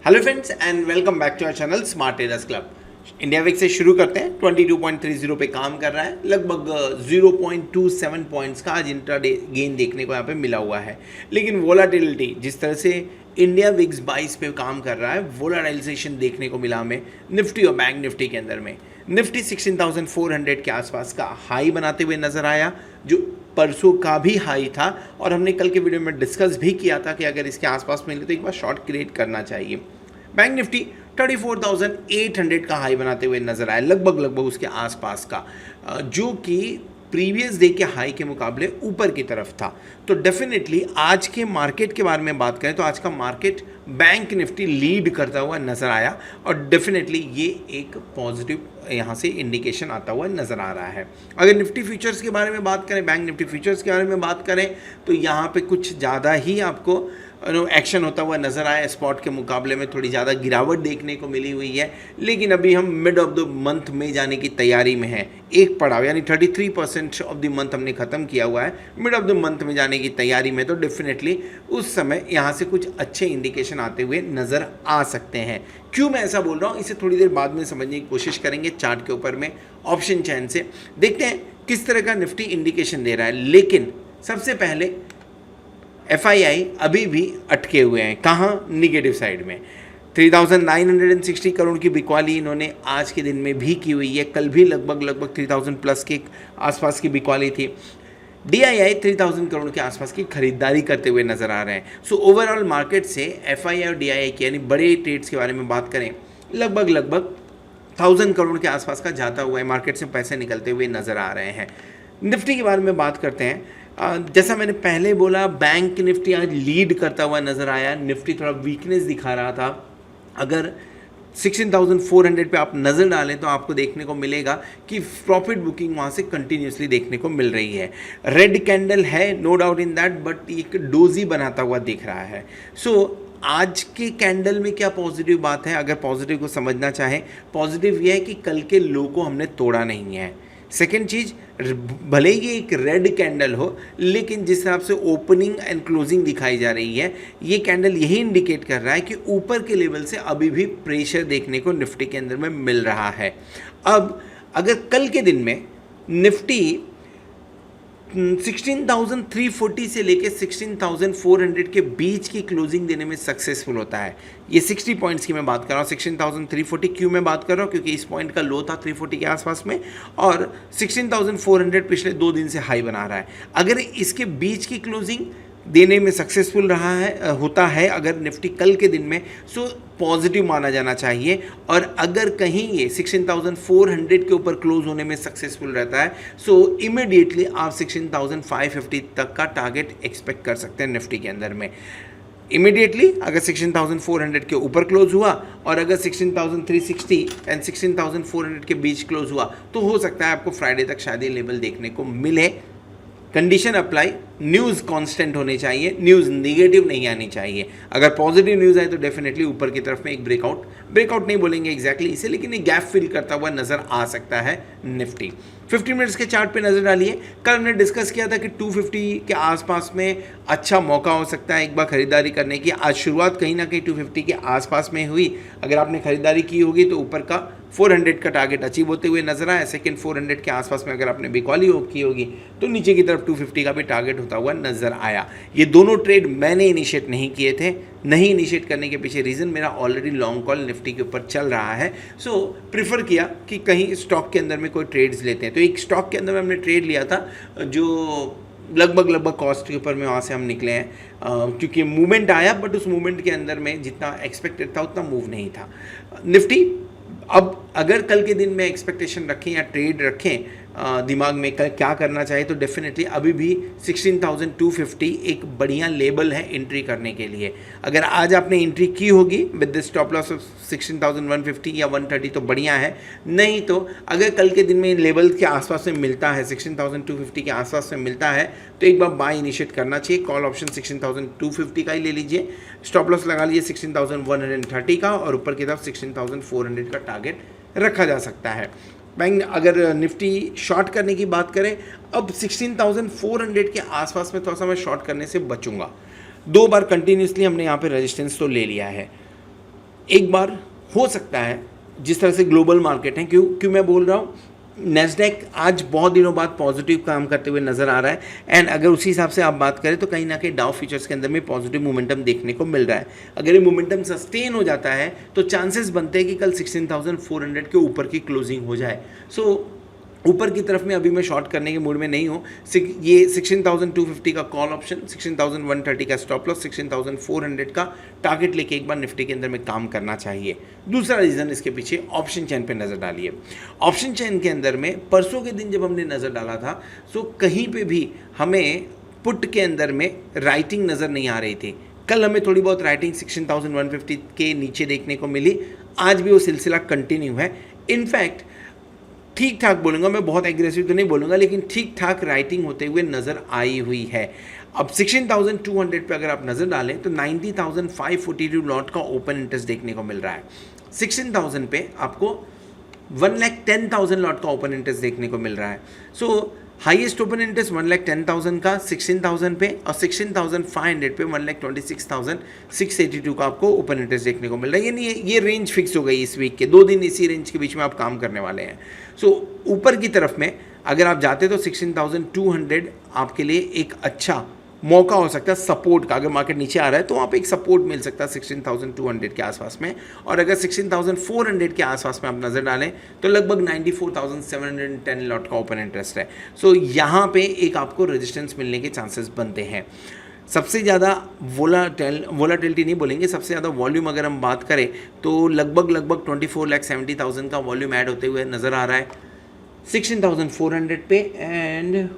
Hello friends and welcome back to our channel smart traders club. India VIX से शुरू करते हैं। 22.30 पे काम कर रहा है, लगभग 0.27 पॉइंट्स का आज इंट्राडे गेन देखने को यहाँ पे मिला हुआ है। लेकिन वोलाटिलिटी जिस तरह से इंडिया विक्स 22 पे काम कर रहा है, वोलाटाइजेशन देखने को मिला हमें निफ्टी और बैंक निफ्टी के अंदर में। निफ्टी 16,400 के आसपास का हाई बनाते हुए नजर आया, जो परसों का भी हाई था और हमने कल के वीडियो में डिस्कस भी किया था कि अगर इसके आसपास मिले तो एक बार शॉर्ट क्रिएट करना चाहिए। बैंक निफ्टी 34,800 का हाई बनाते हुए नजर आया, लगभग उसके आसपास का, जो कि प्रीवियस डे के हाई के मुकाबले ऊपर की तरफ था। तो डेफिनेटली आज के मार्केट के बारे में बात करें तो आज का मार्केट बैंक निफ्टी लीड करता हुआ नजर आया और डेफिनेटली ये एक पॉजिटिव यहाँ से इंडिकेशन आता हुआ नजर आ रहा है। अगर निफ्टी फ्यूचर्स के बारे में बात करें, बैंक निफ्टी फ्यूचर्स के बारे में बात करें तो यहाँ पे कुछ ज़्यादा ही आपको एक्शन होता हुआ नजर आया। स्पॉट के मुकाबले में थोड़ी ज़्यादा गिरावट देखने को मिली हुई है, लेकिन अभी हम मिड ऑफ द मंथ में जाने की तैयारी में हैं। एक पड़ाव यानी 33% ऑफ द मंथ हमने ख़त्म किया हुआ है, मिड ऑफ द मंथ में जाने की तैयारी में। तो डेफिनेटली उस समय यहाँ से कुछ अच्छे इंडिकेशन आते हुए नज़र आ सकते हैं। क्यों मैं ऐसा बोल रहा हूँ, इसे थोड़ी देर बाद में समझने की कोशिश करेंगे। चार्ट के ऊपर में ऑप्शन चैन से देखते हैं किस तरह का निफ्टी इंडिकेशन दे रहा है। लेकिन सबसे पहले FII अभी भी अटके हुए हैं, कहाँ? निगेटिव साइड में। 3,960 करोड़ की बिकवाली इन्होंने आज के दिन में भी की हुई है। कल भी लगभग 3,000 प्लस के आसपास की बिकवाली थी। DII 3,000 करोड़ के आसपास की खरीदारी करते हुए नजर आ रहे हैं। सो ओवरऑल मार्केट से FII और DII की यानी बड़े ट्रेड्स के बारे में बात करें, लगभग 1,000 करोड़ के आसपास का जाता हुआ है, मार्केट से पैसे निकलते हुए नजर आ रहे हैं। निफ्टी के बारे में बात करते हैं। जैसा मैंने पहले बोला, बैंक निफ्टी आज लीड करता हुआ नज़र आया। निफ्टी थोड़ा वीकनेस दिखा रहा था। अगर 16,400 पे आप नज़र डालें तो आपको देखने को मिलेगा कि प्रॉफिट बुकिंग वहाँ से कंटिन्यूसली देखने को मिल रही है। रेड कैंडल है, no doubt in that, but एक डोजी बनाता हुआ दिख रहा है। आज के कैंडल में क्या पॉजिटिव बात है? अगर पॉजिटिव को समझना चाहें, पॉजिटिव ये है कि कल के लो को हमने तोड़ा नहीं है। सेकेंड चीज़, भले ही एक रेड कैंडल हो, लेकिन जिस हिसाब से ओपनिंग एंड क्लोजिंग दिखाई जा रही है, ये कैंडल यही इंडिकेट कर रहा है कि ऊपर के लेवल से अभी भी प्रेशर देखने को निफ्टी के अंदर में मिल रहा है। अब अगर कल के दिन में निफ्टी 16,340 से लेकर 16,400 के बीच की क्लोजिंग देने में सक्सेसफुल होता है, ये 60 पॉइंट्स की मैं बात कर रहा हूँ। 16,340 क्यों मैं बात कर रहा हूँ? क्योंकि इस पॉइंट का लो था 340 के आसपास में और 16,400 पिछले 2 दिन से हाई बना रहा है। अगर इसके बीच की क्लोजिंग देने में सक्सेसफुल होता है अगर निफ्टी कल के दिन में, सो पॉजिटिव माना जाना चाहिए। और अगर कहीं ये 16,400 के ऊपर क्लोज होने में सक्सेसफुल रहता है, सो इमीडिएटली आप 16,550 तक का टारगेट एक्सपेक्ट कर सकते हैं निफ्टी के अंदर में। इमीडिएटली अगर 16,400 के ऊपर क्लोज हुआ और अगर 16,360 एंड 16,400 के बीच क्लोज हुआ तो हो सकता है आपको फ्राइडे तक शायद ये लेवल देखने को मिले। कंडीशन अप्लाई, न्यूज़ कांस्टेंट होनी चाहिए, न्यूज़ नेगेटिव नहीं आनी चाहिए। अगर पॉजिटिव न्यूज़ आए तो डेफिनेटली ऊपर की तरफ में एक ब्रेकआउट नहीं बोलेंगे एग्जैक्टली इसे, लेकिन एक गैप फिल करता हुआ नज़र आ सकता है निफ्टी। 50 मिनट्स के चार्ट पे नज़र डालिए। कल हमने डिस्कस किया था कि 250 के आसपास में अच्छा मौका हो सकता है एक बार खरीदारी करने की। आज शुरुआत कहीं ना कहीं 250 के आसपास में हुई। अगर आपने खरीदारी की होगी तो ऊपर का 400 का टारगेट अचीव होते हुए नजर आया। सेकंड 400 के आसपास में अगर आपने बिकॉली की होगी तो नीचे की तरफ 250 का भी टारगेट होता हुआ नजर आया। ये दोनों ट्रेड मैंने इनिशिएट नहीं किए थे। नहीं इनिशिएट करने के पीछे रीज़न, मेरा ऑलरेडी लॉन्ग कॉल निफ्टी के ऊपर चल रहा है। सो प्रिफर किया कि कहीं स्टॉक के अंदर में कोई ट्रेड्स लेते हैं। तो एक स्टॉक के अंदर में हमने ट्रेड लिया था जो लगभग कॉस्ट के ऊपर में वहाँ से हम निकले हैं, क्योंकि मूवमेंट आया बट उस मूवमेंट के अंदर में जितना एक्सपेक्टेड था उतना मूव नहीं था। निफ्टी अब अगर कल के दिन में एक्सपेक्टेशन रखें या ट्रेड रखें दिमाग में क्या करना चाहिए, तो डेफिनेटली अभी भी 16,250 एक बढ़िया लेवल है एंट्री करने के लिए। अगर आज आपने एंट्री की होगी with the stop loss of 16,150 या 130 तो बढ़िया है। नहीं तो अगर कल के दिन में लेवल के आसपास में मिलता है, 16,250 के आसपास में मिलता है, तो एक बार बाय इनिशिएट करना चाहिए। कॉल ऑप्शन 16,250 का ही ले लीजिए, स्टॉप लॉस लगा लीजिए 16,130 का और ऊपर की तरफ 16,400 का टारगेट रखा जा सकता है। बैंक अगर निफ्टी शॉर्ट करने की बात करें, अब 16,400 के आसपास में थोड़ा सा मैं शॉर्ट करने से बचूंगा। 2 बार कंटिन्यूसली हमने यहाँ पे रेजिस्टेंस तो ले लिया है। एक बार हो सकता है, जिस तरह से ग्लोबल मार्केट है, क्यों मैं बोल रहा हूँ, नेस्डेक आज बहुत दिनों बाद पॉजिटिव काम करते हुए नजर आ रहा है, एंड अगर उसी हिसाब से आप बात करें तो कहीं ना कहीं डाउ फ्यूचर्स के अंदर में पॉजिटिव मोमेंटम देखने को मिल रहा है। अगर ये मोमेंटम सस्टेन हो जाता है तो चांसेस बनते हैं कि कल 16,400 के ऊपर की क्लोजिंग हो जाए। सो ऊपर की तरफ में अभी मैं शॉर्ट करने के मूड में नहीं हूँ। ये 16,250 का कॉल ऑप्शन, 16,130 का स्टॉप लॉस, 16,400 का टारगेट लेके एक बार निफ्टी के अंदर में काम करना चाहिए। दूसरा रीज़न इसके पीछे ऑप्शन चेन पे नज़र डालिए। ऑप्शन चेन के अंदर में परसों के दिन जब हमने नज़र डाला था, सो कहीं पे भी हमें पुट के अंदर में राइटिंग नज़र नहीं आ रही थी। कल हमें थोड़ी बहुत राइटिंग 16,150 के नीचे देखने को मिली, आज भी वो सिलसिला कंटिन्यू है। इनफैक्ट ठीक ठाक बोलूँगा, मैं बहुत एग्रेसिव तो नहीं बोलूँगा, लेकिन ठीक ठाक राइटिंग होते हुए नज़र आई हुई है। अब 16,200 पे अगर आप नज़र डालें तो 90,542 लॉट का ओपन इंटरेस्ट देखने को मिल रहा है। 16,000 पे आपको 1,10,000 लॉट का ओपन इंटरेस्ट देखने को मिल रहा है। सो हाईएस्ट ओपन इंटरेस्ट 1,10,000 का 16,000 पे, और 16,500 पे 1,26,682 का आपको ओपन इंटरेस्ट देखने को मिल रहा है। यानी ये रेंज फिक्स हो गई इस वीक के 2 दिन, इसी रेंज के बीच में आप काम करने वाले हैं। सो ऊपर की तरफ में अगर आप जाते तो 16,200 आपके लिए एक अच्छा मौका हो सकता है सपोर्ट का। अगर मार्केट नीचे आ रहा है तो वहाँ पे एक सपोर्ट मिल सकता है 16,200 के आसपास में, और अगर 16,400 के आसपास में आप नज़र डालें तो लगभग 94,710 लॉट का ओपन इंटरेस्ट है। सो यहाँ पे एक आपको रेजिस्टेंस मिलने के चांसेस बनते हैं। सबसे ज़्यादा वोलाटिलिटी नहीं बोलेंगे, सबसे ज़्यादा वॉल्यूम अगर हम बात करें तो लगभग 24,70,000 का वॉल्यूम ऐड होते हुए नज़र आ रहा है 16,400 पे, एंड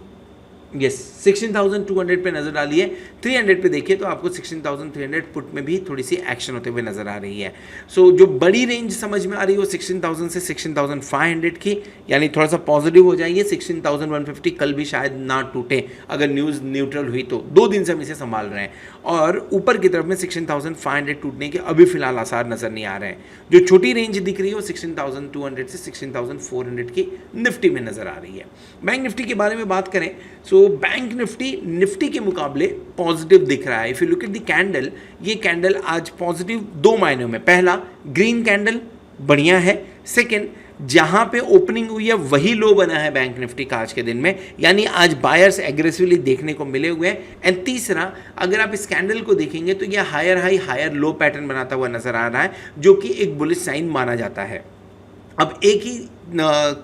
यस 16,200 पे नज़र डालिए। 300 पे देखिए तो आपको 16,300 पुट में भी थोड़ी सी एक्शन होते हुए नज़र आ रही है। सो जो बड़ी रेंज समझ में आ रही है वो 16,000 से 16,500 की, यानी थोड़ा सा पॉजिटिव हो जाइए। 16,150 कल भी शायद ना टूटे, अगर न्यूज़ न्यूट्रल हुई तो 2 दिन से हम इसे संभाल रहे हैं। और ऊपर की तरफ में 16,500 टूटने के अभी फिलहाल आसार नज़र नहीं आ रहे हैं। जो छोटी रेंज दिख रही है वो 16,200 से 16,400 की निफ्टी में नज़र आ रही है। बैंक निफ्टी के बारे में बात करें सो बैंक निफ्टी के मुकाबले पॉजिटिव दिख रहा है। If you look at the candle, ये कैंडल आज पॉजिटिव 2 मायनों में। पहला, ग्रीन कैंडल बढ़िया है। सेकंड, जहां पे ओपनिंग हुई है वही लो बना है बैंक निफ्टी का आज के दिन में, यानी आज बायर्स एग्रेसिवली देखने को मिले हुए हैं। एंड तीसरा, अगर आप इस कैंडल को देखेंगे तो यह higher high higher low pattern बनाता हुआ नजर आ रहा है, जो कि एक बुलिश साइन माना जाता है। अब एक ही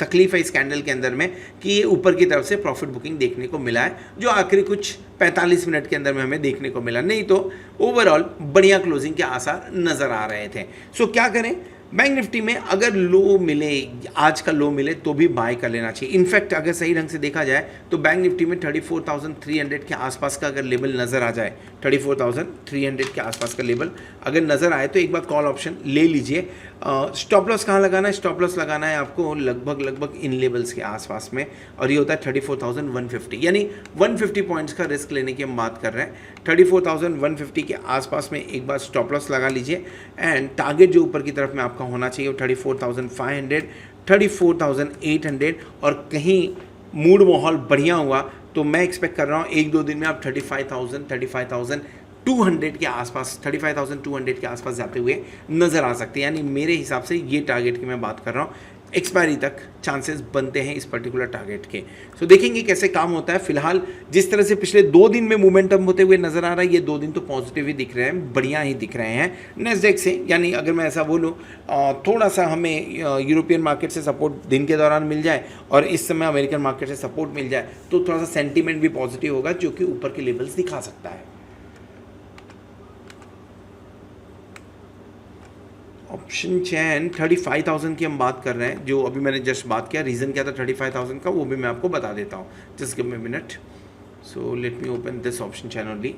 तकलीफ है इस कैंडल के अंदर में कि ये ऊपर की तरफ से प्रॉफिट बुकिंग देखने को मिला है, जो आखिरी कुछ 45 मिनट के अंदर में हमें देखने को मिला, नहीं तो ओवरऑल बढ़िया क्लोजिंग के आसार नज़र आ रहे थे। सो क्या करें, बैंक निफ्टी में अगर लो मिले, आज का लो मिले तो भी बाय कर लेना चाहिए। इनफैक्ट अगर सही ढंग से देखा जाए तो बैंक निफ्टी में 34,300 के आसपास का अगर लेवल नज़र आ जाए, 34,300 के आसपास का लेवल अगर नज़र आए तो एक बार कॉल ऑप्शन ले लीजिए। स्टॉप लॉस कहाँ लगाना है? स्टॉप लॉस लगाना है आपको लगभग इन लेवल्स के आसपास में, और ये होता है 34,150, यानी 150 पॉइंट्स का रिस्क लेने की हम बात कर रहे हैं। 34,150 के आसपास में एक बार स्टॉप लॉस लगा लीजिए, एंड टारगेट जो ऊपर की तरफ में आपका होना चाहिए वो 34,500, 34,800, और कहीं मूड माहौल बढ़िया हुआ तो मैं एक्सपेक्ट कर रहा हूँ 1-2 दिन में आप 35,200 के आसपास, 35,200 के आसपास जाते हुए नज़र आ सकते हैं। यानी मेरे हिसाब से ये टारगेट की मैं बात कर रहा हूँ, एक्सपायरी तक चांसेस बनते हैं इस पर्टिकुलर टारगेट के। सो देखेंगे कैसे काम होता है। फिलहाल जिस तरह से पिछले 2 दिन में मोमेंटम होते हुए नजर आ रहा है, ये 2 दिन तो पॉजिटिव ही दिख रहे हैं, बढ़िया ही दिख रहे हैं नेस्डेक से। यानी अगर मैं ऐसा बोलूँ, थोड़ा सा हमें यूरोपियन मार्केट से सपोर्ट दिन के दौरान मिल जाए और इस समय अमेरिकन मार्केट से सपोर्ट मिल जाए तो थोड़ा सा सेंटीमेंट भी पॉजिटिव होगा, जो कि ऊपर के लेवल्स दिखा सकता है। ऑप्शन चैन 35,000 की हम बात कर रहे हैं, जो अभी मैंने जस्ट बात किया। रीज़न क्या था 35,000 का, वो भी मैं आपको बता देता हूँ। Just give me minute. So let me open this option chain only.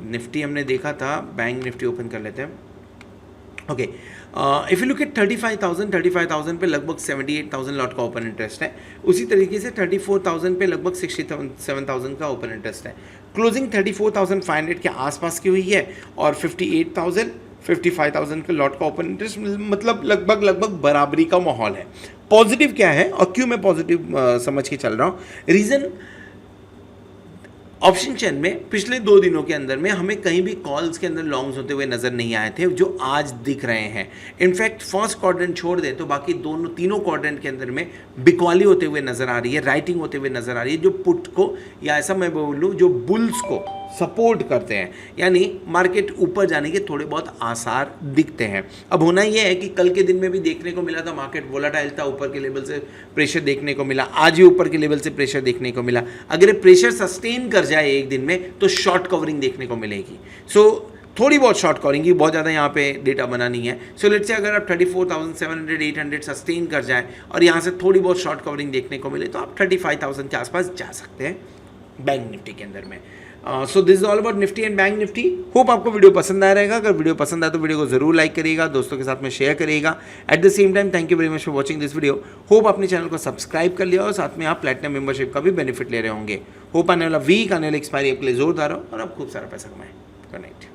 Nifty हमने देखा था, बैंक निफ्टी ओपन कर लेते हैं। Okay, if you look at 35,000 पे लगभग 78,000 लॉट का ओपन इंटरेस्ट है। उसी तरीके से 34,000 पे लगभग 67,000 का ओपन इंटरेस्ट है। क्लोजिंग 34,500 के आसपास की हुई है, और 55,000 के लॉट का ओपन इंटरेस्ट, मतलब लगभग बराबरी का माहौल है। पॉजिटिव क्या है और क्यों मैं पॉजिटिव समझ के चल रहा हूँ? रीज़न, ऑप्शन चेन में पिछले 2 दिनों के अंदर में हमें कहीं भी कॉल्स के अंदर लॉन्ग्स होते हुए नजर नहीं आए थे जो आज दिख रहे हैं। इनफैक्ट फर्स्ट क्वाड्रेंट छोड़ दे तो बाकी तीनों क्वाड्रेंट के अंदर में बिकवाली होते हुए नजर आ रही है, राइटिंग होते हुए नजर आ रही है, जो पुट को या ऐसा मैं बोलूँ जो बुल्स को सपोर्ट करते हैं, यानी मार्केट ऊपर जाने के थोड़े बहुत आसार दिखते हैं। अब होना यह है कि कल के दिन में भी देखने को मिला था मार्केट वोलाटाइल था, ऊपर के लेवल से प्रेशर देखने को मिला, आज ही ऊपर के लेवल से प्रेशर देखने को मिला। अगर ये प्रेशर सस्टेन कर जाए एक दिन में तो शॉर्ट कवरिंग देखने को मिलेगी। थोड़ी बहुत शॉर्ट कवरिंग की, बहुत ज़्यादा यहाँ पे डेटा बना नहीं है। लेट्स से अगर आप 34,700 800 सस्टेन कर जाए और यहाँ से थोड़ी बहुत शॉर्ट कवरिंग देखने को मिले तो आप 35,000 के आसपास जा सकते हैं बैंक निफ्टी के अंदर में। So this is all about Nifty and bank Nifty. Hope आपको वीडियो पसंद आया रहेगा। अगर वीडियो पसंद आए तो वीडियो को जरूर लाइक करिएगा, दोस्तों के साथ में शेयर करिएगा। At the same time thank you very much for watching this video. Hope अपने चैनल को सब्सक्राइब कर लिया और साथ में आप प्लेटिनम मेंबरशिप का भी बेनिफिट ले रहे होंगे। होप आने वाला वीक, आने वाला एक्सपायरी आपके लिए जोरदार हो और आप खूब सारा पैसा कमाएं। Good night.